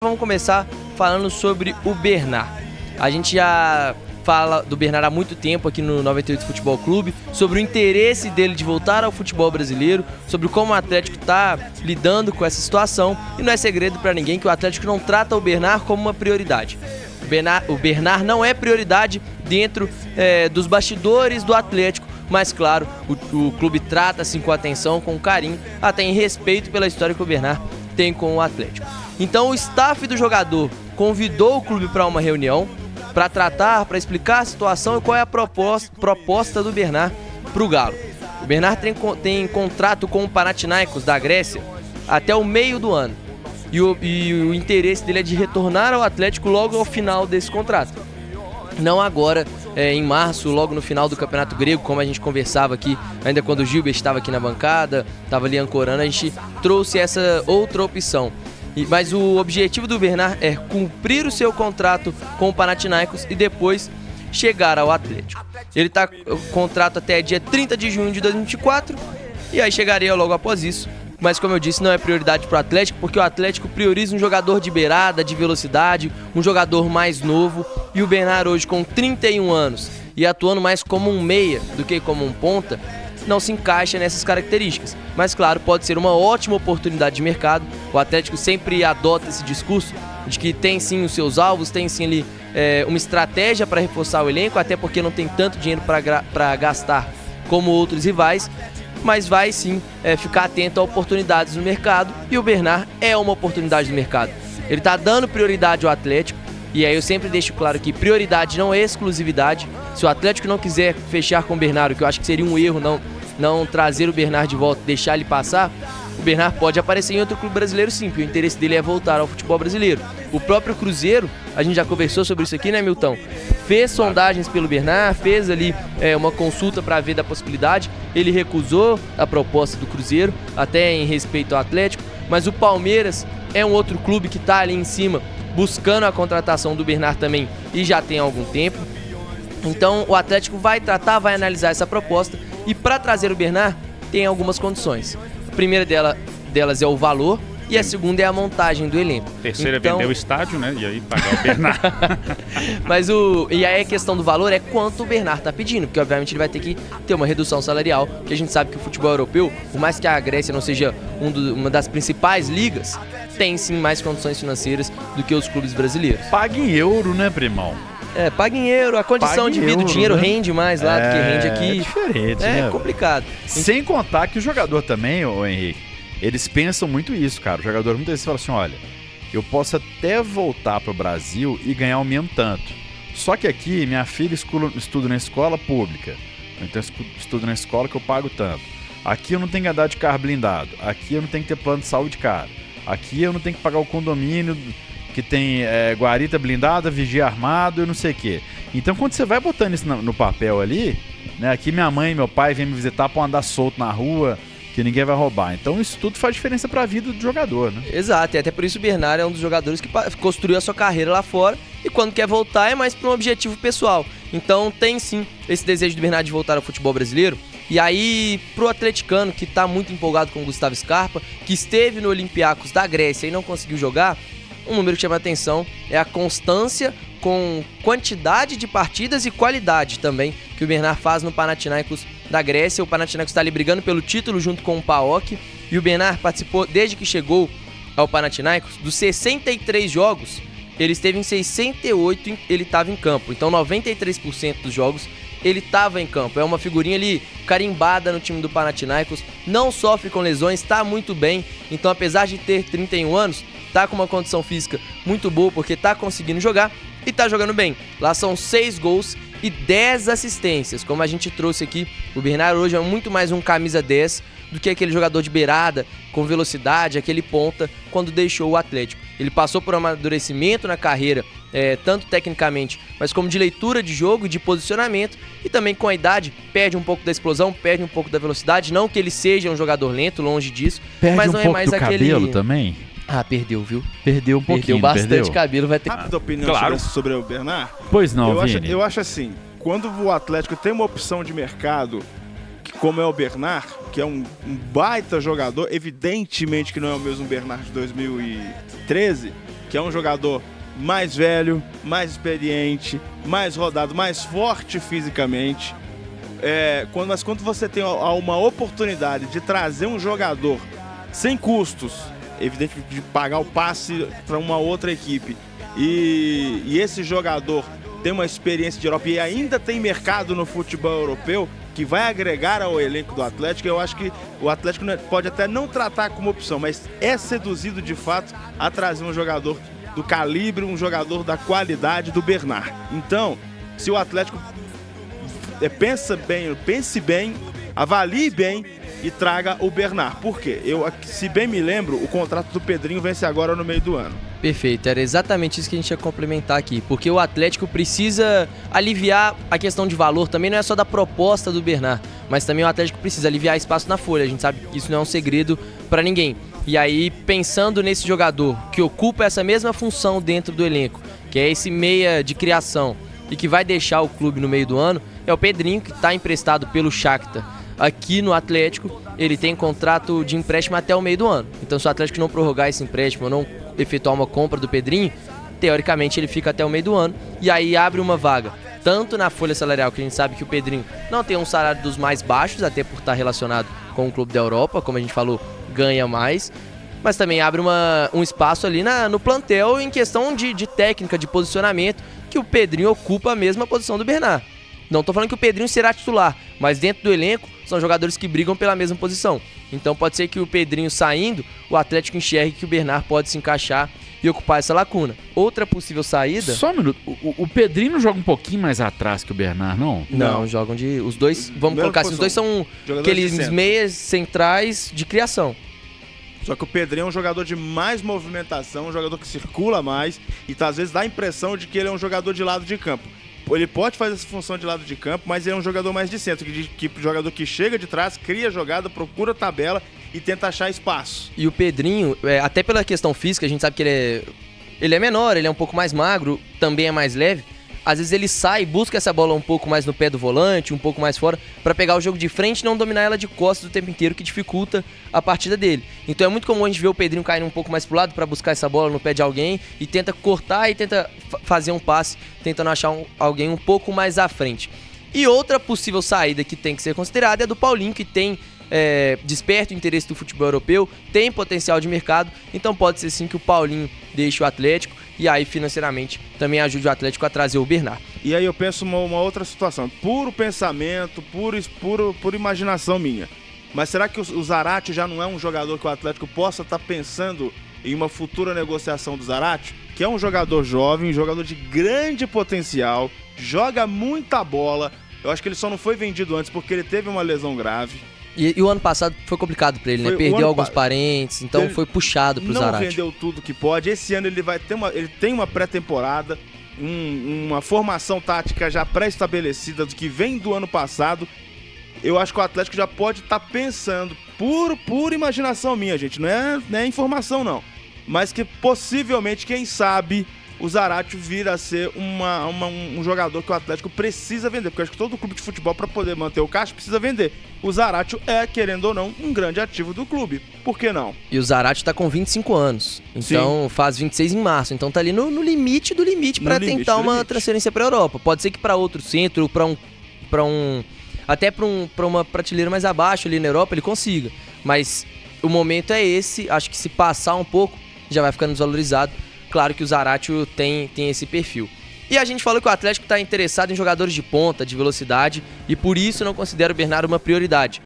Vamos começar falando sobre o Bernard. A gente já fala do Bernard há muito tempo aqui no 98 Futebol Clube, sobre o interesse dele de voltar ao futebol brasileiro, sobre como o Atlético está lidando com essa situação, e não é segredo para ninguém que o Atlético não trata o Bernard como uma prioridade. O Bernard não é prioridade dentro dos bastidores do Atlético, mas claro, o clube trata assim com atenção, com carinho, até em respeito pela história que o Bernard tem com o Atlético. Então o staff do jogador convidou o clube para uma reunião para tratar, para explicar a situação e qual é a proposta do Bernard para o Galo. O Bernard tem contrato com o Panathinaikos da Grécia até o meio do ano. E o interesse dele é de retornar ao Atlético logo ao final desse contrato. Não agora, em março, logo no final do Campeonato Grego, como a gente conversava aqui, ainda quando o Gilbert estava aqui na bancada, estava ali ancorando, a gente trouxe essa outra opção. Mas o objetivo do Bernard é cumprir o seu contrato com o Panathinaikos e depois chegar ao Atlético. Ele está com contrato até dia 30 de junho de 2024 e aí chegaria logo após isso. Mas como eu disse, não é prioridade para o Atlético, porque o Atlético prioriza um jogador de beirada, de velocidade, um jogador mais novo. E o Bernard hoje com 31 anos e atuando mais como um meia do que como um ponta, não se encaixa nessas características. Mas claro, pode ser uma ótima oportunidade de mercado. O Atlético sempre adota esse discurso de que tem sim os seus alvos, tem sim ali uma estratégia para reforçar o elenco, até porque não tem tanto dinheiro para gastar como outros rivais. Mas vai sim ficar atento a oportunidades no mercado, e o Bernard é uma oportunidade no mercado. Ele está dando prioridade ao Atlético, e aí eu sempre deixo claro que prioridade não é exclusividade. Se o Atlético não quiser fechar com o Bernard, o que eu acho que seria um erro não trazer o Bernard de volta, deixar ele passar, o Bernard pode aparecer em outro clube brasileiro sim, porque o interesse dele é voltar ao futebol brasileiro. O próprio Cruzeiro, a gente já conversou sobre isso aqui, né, Milton? Fez sondagens pelo Bernard, fez ali uma consulta para ver da possibilidade. Ele recusou a proposta do Cruzeiro, até em respeito ao Atlético, mas o Palmeiras é um outro clube que está ali em cima, buscando a contratação do Bernard também, e já tem algum tempo. Então o Atlético vai tratar, vai analisar essa proposta, e para trazer o Bernard tem algumas condições. A primeira delas é o valor, e a segunda é a montagem do elenco. A terceira é vender o estádio, né? E aí pagar o Bernard. E aí a questão do valor é quanto o Bernard está pedindo, porque obviamente ele vai ter que ter uma redução salarial, porque a gente sabe que o futebol europeu, por mais que a Grécia não seja uma das principais ligas, tem sim mais condições financeiras do que os clubes brasileiros. Paga em euro, né, primão? Paga em euro, a condição de vida, o dinheiro rende mais lá do que rende aqui. É diferente, né? É complicado. Sem contar que o jogador também, ô Henrique, eles pensam muito isso, cara. O jogador muitas vezes fala assim, olha, eu posso até voltar pro Brasil e ganhar o mesmo tanto. Só que aqui, minha filha estuda na escola pública. Então estudo na escola que eu pago tanto. Aqui eu não tenho que andar de carro blindado. Aqui eu não tenho que ter plano de saúde caro. Aqui eu não tenho que pagar o condomínio que tem guarita blindada, vigia armado e não sei o quê. Então quando você vai botando isso no papel ali, né? Aqui minha mãe e meu pai vêm me visitar para andar solto na rua, que ninguém vai roubar. Então isso tudo faz diferença para a vida do jogador, né? Exato, e até por isso o Bernard é um dos jogadores que construiu a sua carreira lá fora, e quando quer voltar é mais para um objetivo pessoal. Então tem sim esse desejo do Bernard de voltar ao futebol brasileiro. E aí, pro atleticano, que tá muito empolgado com o Gustavo Scarpa, que esteve no Olympiacos da Grécia e não conseguiu jogar, um número que chama a atenção é a constância com quantidade de partidas e qualidade também que o Bernard faz no Panathinaikos da Grécia. O Panathinaikos está ali brigando pelo título junto com o PAOK, e o Bernard participou, desde que chegou ao Panathinaikos, dos 63 jogos, ele esteve em 68, ele estava em campo. Então 93% dos jogos ele estava em campo. É uma figurinha ali carimbada no time do Panathinaikos, não sofre com lesões, está muito bem. Então apesar de ter 31 anos, tá com uma condição física muito boa, porque tá conseguindo jogar e tá jogando bem. Lá são 6 gols e 10 assistências. Como a gente trouxe aqui, o Bernard hoje é muito mais um camisa 10 do que aquele jogador de beirada, com velocidade, aquele ponta, quando deixou o Atlético. Ele passou por um amadurecimento na carreira, tanto tecnicamente, mas como de leitura de jogo e de posicionamento, e também com a idade, perde um pouco da explosão, perde um pouco da velocidade. Não que ele seja um jogador lento, longe disso, mas não é mais aquele... Perde um pouco do cabelo também? Ah, perdeu, viu? Perdeu um pouquinho, perdeu bastante cabelo, vai ter... Rápida opinião sobre o Bernard? Pois não, Vini. Eu acho assim, quando o Atlético tem uma opção de mercado, como é o Bernard, que é um baita jogador, evidentemente que não é o mesmo Bernard de 2013, que é um jogador mais velho, mais experiente, mais rodado, mais forte fisicamente. Mas quando você tem uma oportunidade de trazer um jogador sem custos, evidente de pagar o passe para uma outra equipe, e esse jogador tem uma experiência de Europa e ainda tem mercado no futebol europeu, que vai agregar ao elenco do Atlético, eu acho que o Atlético pode até não tratar como opção, mas é seduzido de fato a trazer um jogador do calibre, um jogador da qualidade do Bernard. Então, se o Atlético pense bem, avalie bem e traga o Bernard. Por quê? Se bem me lembro, o contrato do Pedrinho vence agora no meio do ano. Perfeito, era exatamente isso que a gente ia complementar aqui, porque o Atlético precisa aliviar a questão de valor, também não é só da proposta do Bernard, mas também o Atlético precisa aliviar espaço na folha, a gente sabe que isso não é um segredo para ninguém. E aí, pensando nesse jogador que ocupa essa mesma função dentro do elenco, que é esse meia de criação e que vai deixar o clube no meio do ano, é o Pedrinho, que está emprestado pelo Shakhtar aqui no Atlético. Ele tem contrato de empréstimo até o meio do ano, então se o Atlético não prorrogar esse empréstimo ou não efetuar uma compra do Pedrinho, teoricamente ele fica até o meio do ano, e aí abre uma vaga, tanto na folha salarial, que a gente sabe que o Pedrinho não tem um salário dos mais baixos, até por estar relacionado com o clube da Europa, como a gente falou, ganha mais, mas também abre um espaço ali no plantel em questão de técnica, de posicionamento, que o Pedrinho ocupa a mesma posição do Bernard. Não estou falando que o Pedrinho será titular, mas dentro do elenco são jogadores que brigam pela mesma posição. Então pode ser que o Pedrinho saindo, o Atlético enxergue que o Bernard pode se encaixar e ocupar essa lacuna. Outra possível saída... Só um minuto, o Pedrinho não joga um pouquinho mais atrás que o Bernard, não? Não, jogam os dois, vamos colocar assim, os dois são aqueles meias centrais de criação. Só que o Pedrinho é um jogador de mais movimentação, um jogador que circula mais e às vezes dá a impressão de que ele é um jogador de lado de campo. Ele pode fazer essa função de lado de campo, mas ele é um jogador mais de centro, jogador que chega de trás, cria jogada, procura tabela e tenta achar espaço. E o Pedrinho, até pela questão física, a gente sabe que ele é menor, ele é um pouco mais magro, também é mais leve. Às vezes ele sai, busca essa bola um pouco mais no pé do volante, um pouco mais fora, para pegar o jogo de frente e não dominar ela de costas o tempo inteiro, que dificulta a partida dele. Então é muito comum a gente ver o Pedrinho caindo um pouco mais pro lado para buscar essa bola no pé de alguém e tenta cortar e tenta fazer um passe, tentando achar alguém um pouco mais à frente. E outra possível saída que tem que ser considerada é a do Paulinho, que tem desperta o interesse do futebol europeu, tem potencial de mercado, então pode ser sim que o Paulinho deixe o Atlético e aí financeiramente também ajude o Atlético a trazer o Bernard. E aí eu penso uma outra situação, puro pensamento, pura imaginação minha, mas será que o Zarate já não é um jogador que o Atlético possa estar pensando em uma futura negociação do Zarate? Que é um jogador jovem, um jogador de grande potencial, joga muita bola, eu acho que ele só não foi vendido antes porque ele teve uma lesão grave. E o ano passado foi complicado pra ele, né? Perdeu alguns parentes, então foi puxado pro Zarate. Não vendeu tudo que pode. Esse ano ele tem uma pré-temporada, uma formação tática já pré-estabelecida do que vem do ano passado. Eu acho que o Atlético já pode estar pensando, pura imaginação minha, gente, não é informação não, mas que possivelmente, quem sabe, o Zarate vir a ser um jogador que o Atlético precisa vender, porque eu acho que todo clube de futebol, para poder manter o caixa, precisa vender. O Zarate querendo ou não, um grande ativo do clube. Por que não? E o Zarate tá com 25 anos, então faz 26 em março, então tá ali no limite do limite para tentar uma transferência para a Europa. Pode ser que para outro centro, até para uma prateleira mais abaixo ali na Europa ele consiga, mas o momento é esse. Acho que se passar um pouco já vai ficando desvalorizado. Claro que o Zarate tem esse perfil. E a gente falou que o Atlético está interessado em jogadores de ponta, de velocidade, e por isso não considera o Bernard uma prioridade.